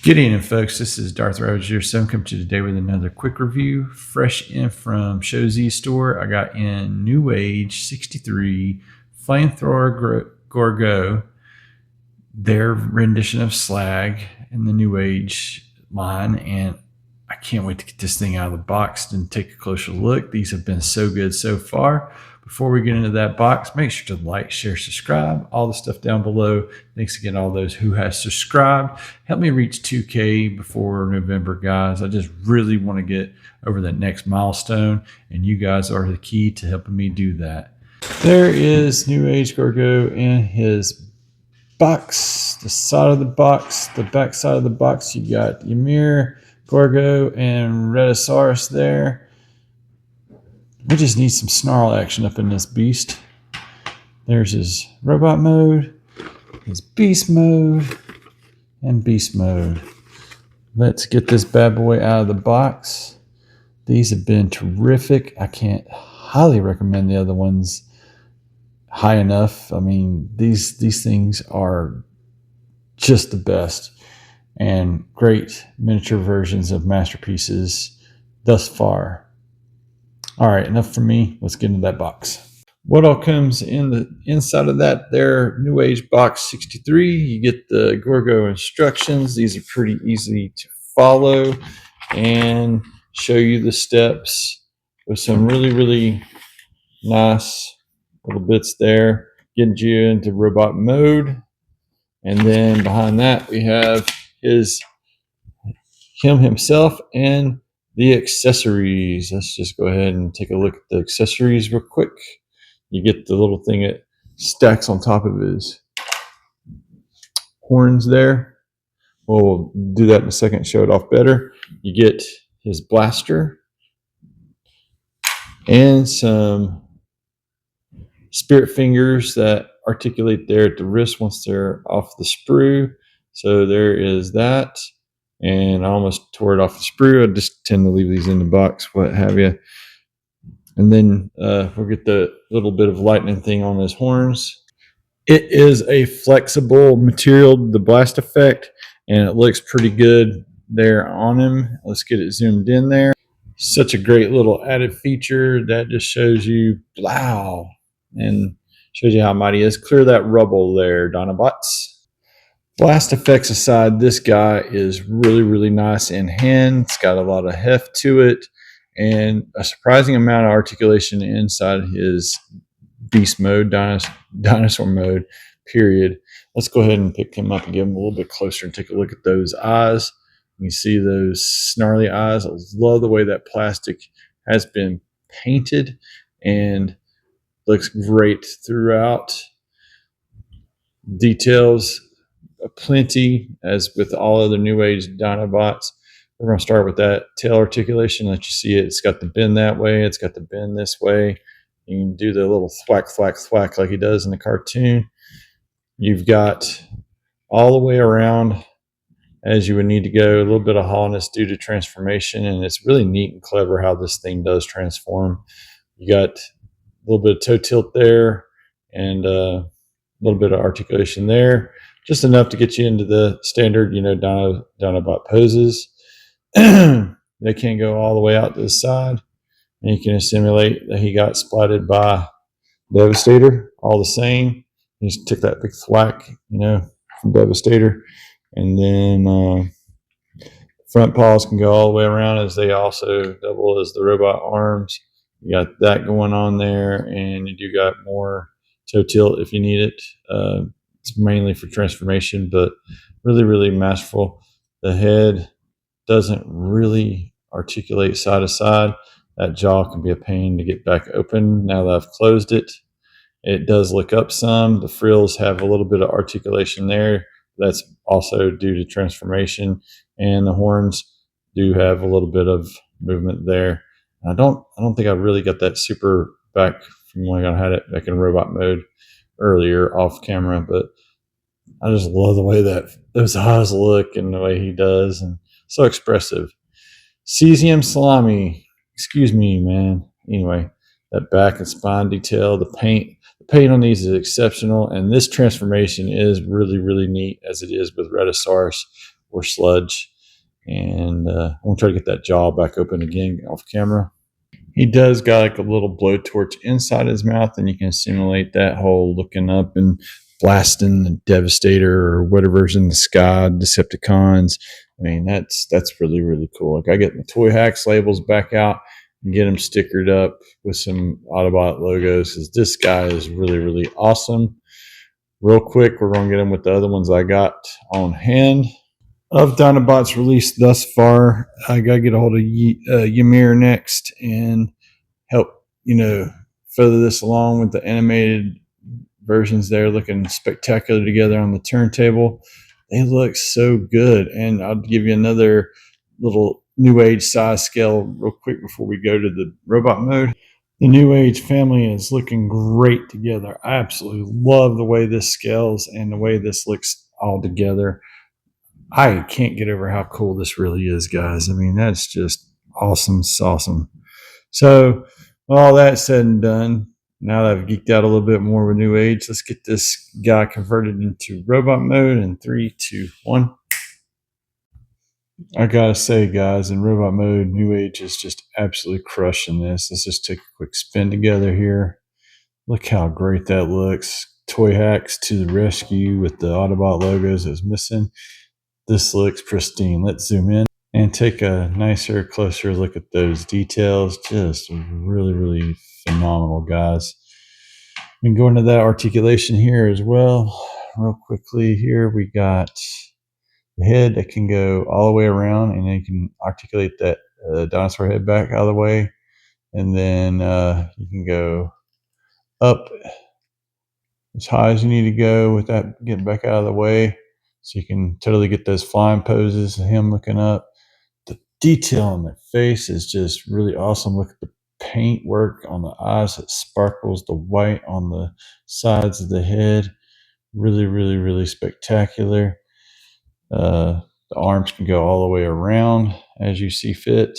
Good evening, folks. This is Darth Roger. So I'm coming to you today with another quick review. Fresh in from Show Z store, I got in Newage H-63 Flamethrower Gorgo, their rendition of Slag in the Newage line, and I can't wait to get this thing out of the box and take a closer look. These have been so good so far. Before we get into that box, make sure to like, share, subscribe, all the stuff down below. Thanks again to all those who have subscribed. Help me reach 2K before November, guys. I just really want to get over that next milestone, and you guys are the key to helping me do that. There is Newage Gorgo in his box, the side of the box, the back side of the box. You got Ymir, Gorgo, and Rhedosaurus there. We just need some snarl action up in this beast. There's his robot mode, his beast mode, and beast mode. Let's get this bad boy out of the box. These have been terrific. I can't highly recommend the other ones high enough. I mean, these things are just the best and great miniature versions of masterpieces thus far. All right, enough from me. Let's get into that box. What all comes in the inside of that there Newage box 63? You get the Gorgo instructions. These are pretty easy to follow and show you the steps with some really nice little bits there. Getting you into robot mode. And then behind that we have him himself and the accessories. Let's just go ahead and take a look at the accessories real quick. You get the little thing that stacks on top of his horns there. We'll do that in a second, show it off better. You get his blaster and some spirit fingers that articulate there at the wrist once they're off the sprue. So there is that. And I almost tore it off the sprue. I just tend to leave these in the box, what have you. And then we'll get the little bit of lightning thing on his horns. It is a flexible material, the blast effect, and it looks pretty good there on him. Let's get it zoomed in there. Such a great little added feature that just shows you, wow, and shows you how mighty he is. Clear that rubble there, Dinobots. Blast effects aside, this guy is really nice in hand. It's got a lot of heft to it and a surprising amount of articulation inside his beast mode, dinosaur mode, period. Let's go ahead and pick him up and get him a little bit closer and take a look at those eyes. You see those snarly eyes. I love the way that plastic has been painted and looks great throughout. Details plenty, as with all other Newage Dinobots. We're going to start with that tail articulation. Let you see it. It's got the bend that way. It's got the bend this way. You can do the little thwack like he does in the cartoon. You've got all the way around as you would need to go. A little bit of hollowness due to transformation, and it's really neat and clever how this thing does transform. You got a little bit of toe tilt there and a little bit of articulation there. Just enough to get you into the standard, Dinobot poses. They can't go all the way out to the side. And you can simulate that he got splatted by Devastator all the same. You just took that big thwack, from Devastator. And then front paws can go all the way around, as they also double as the robot arms. You got that going on there, and you do got more toe tilt if you need it. It's mainly for transformation, but really masterful. The head doesn't really articulate side to side. That jaw can be a pain to get back open now that I've closed it. It does look up some. The frills have a little bit of articulation there. That's also due to transformation, and the horns do have a little bit of movement there. I don't think I really got that super back from when I had it back in robot mode earlier off camera, but I just love the way that those eyes look and the way he does, and so expressive. Cesium salami, excuse me, man. Anyway, that back and spine detail, the paint on these is exceptional, and this transformation is really neat, as it is with Rhedosaurus. or sludge. And I'm going to try to get that jaw back open again off camera. He does got like a little blowtorch inside his mouth, and you can simulate that whole looking up and blasting the Devastator or whatever's in the sky, Decepticons. I mean, that's really, really cool. Like, I get my Toy Hacks labels back out and get them stickered up with some Autobot logos, because this guy is really, really awesome. Real quick, we're going to get him with the other ones I got on hand. Of Dinobots released thus far, I got to get a hold of Ymir next and help, further this along with the animated versions there, looking spectacular together on the turntable. They look so good. And I'll give you another little Newage size scale real quick before we go to the robot mode. The Newage family is looking great together. I absolutely love the way this scales and the way this looks all together. I can't get over how cool this really is, guys. I mean, that's just awesome. It's awesome. So, all that said and done, now that I've geeked out a little bit more with Newage, let's get this guy converted into robot mode in 3, 2, 1. I gotta say, guys, in robot mode, Newage is just absolutely crushing this. Let's just take a quick spin together here. Look how great that looks. Toy Hacks to the rescue with the Autobot logos that's missing. This looks pristine. Let's zoom in and take a nicer, closer look at those details. Just really, really phenomenal, guys. We can go into that articulation here as well. Real quickly here, we got the head that can go all the way around, and then you can articulate that dinosaur head back out of the way. And then you can go up as high as you need to go with that getting back out of the way. So you can totally get those flying poses of him looking up. The detail on the face is just really awesome. Look at the paint work on the eyes. It sparkles the white on the sides of the head. Really, really, really spectacular. The arms can go all the way around as you see fit.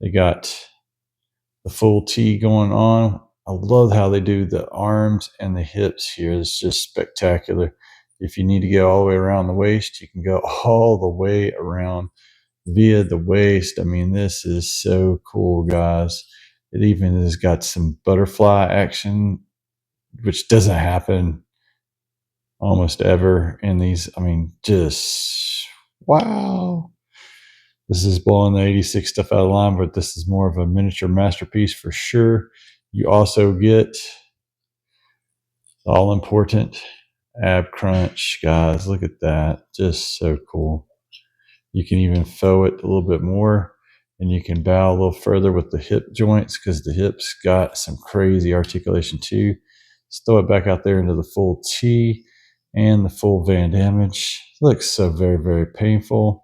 They got the full T going on. I love how they do the arms and the hips here. It's just spectacular. If you need to go all the way around the waist, you can go all the way around via the waist. I mean, this is so cool, guys. It even has got some butterfly action, which doesn't happen almost ever in these. I mean, just wow. This is blowing the 86 stuff out of line, but this is more of a miniature masterpiece for sure. You also get all important ab crunch, guys. Look at that. Just so cool. You can even faux it a little bit more, and you can bow a little further with the hip joints, because the hips got some crazy articulation too. Let's throw it back out there into the full T and the full Van damage. Looks so very, very painful.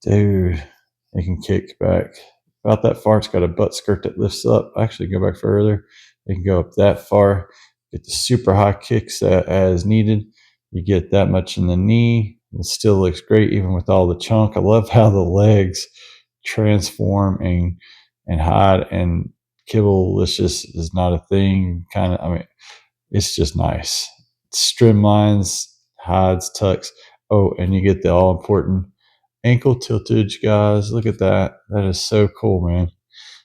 Dude, it can kick back about that far. It's got a butt skirt that lifts up. Actually, go back further. It can go up that far. Get the super high kicks as needed. You get that much in the knee. It still looks great even with all the chunk. I love how the legs transform and hide and kibble. This just is not a thing. Kind of, I mean, it's just nice. Streamlines, hides, tucks. Oh, and you get the all important ankle tiltage, guys. Look at that. That is so cool, man.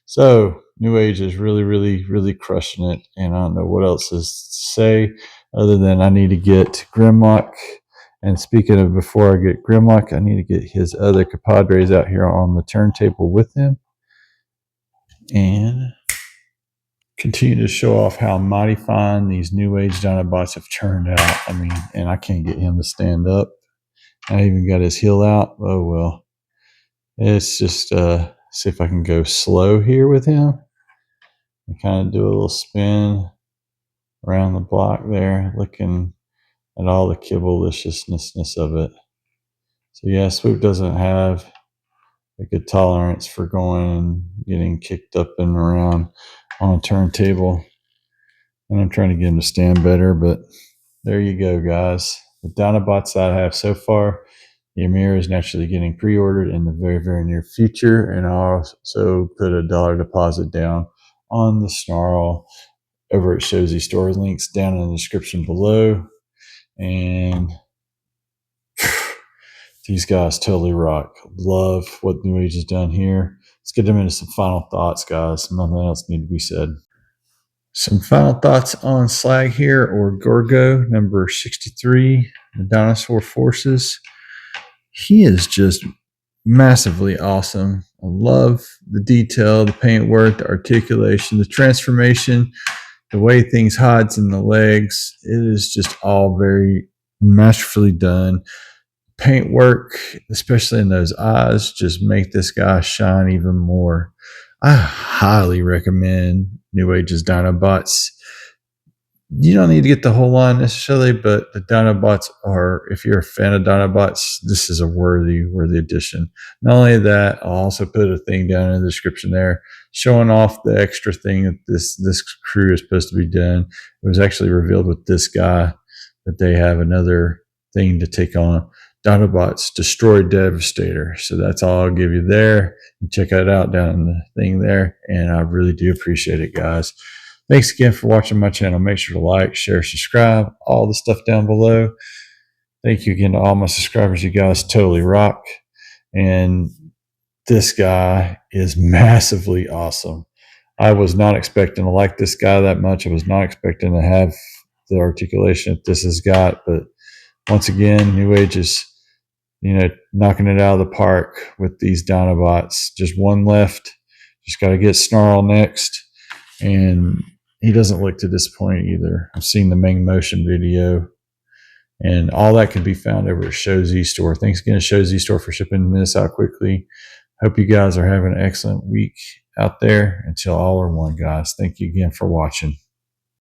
So Newage is really, really, really crushing it, and I don't know what else is to say other than I need to get Grimlock. And speaking of, before I get Grimlock, I need to get his other compadres out here on the turntable with him and continue to show off how mighty fine these Newage Dinobots have turned out. I mean, and I can't get him to stand up. I even got his heel out. Oh well. It's just see if I can go slow here with him and kind of do a little spin around the block there, looking at all the kibble-liciousness of it. So yeah, Swoop doesn't have a good tolerance for going and getting kicked up and around on a turntable. And I'm trying to get him to stand better, but there you go, guys. The Dinobots that I have so far. Ymir is naturally getting pre-ordered in the very, very near future, and I'll also put a $1 deposit down on the Snarl over at Shozy Store. Links down in the description below. And These guys totally rock. Love what Newage has done here. Let's get them into some final thoughts, guys. Nothing else needs to be said. Some final thoughts on Slag here, or Gorgo, number 63, the Dinosaur Forces. He is just massively awesome. I love the detail, the paint work, the articulation, the transformation, the way things hides in the legs. It is just all very masterfully done. Paint work, especially in those eyes, just make this guy shine even more. I highly recommend Newage's Dinobots. You don't need to get the whole line necessarily, but the Dinobots are, if you're a fan of Dinobots, this is a worthy addition. Not only that, I'll also put a thing down in the description there showing off the extra thing that this crew is supposed to be doing. It was actually revealed with this guy that they have another thing to take on. Dinobots Destroy Devastator. So that's all I'll give you there. You check it out down in the thing there. And I really do appreciate it, guys. Thanks again for watching my channel. Make sure to like, share, subscribe, all the stuff down below. Thank you again to all my subscribers. You guys totally rock. And this guy is massively awesome. I was not expecting to like this guy that much. I was not expecting to have the articulation that this has got. But once again, Newage is, knocking it out of the park with these Dinobots. Just one left. Just got to get Snarl next. And he doesn't look too disappointed either. I've seen the main motion video. And all that can be found over at Show Z Store. Thanks again to Show Z Store for shipping this out quickly. Hope you guys are having an excellent week out there. Until all are one, guys. Thank you again for watching.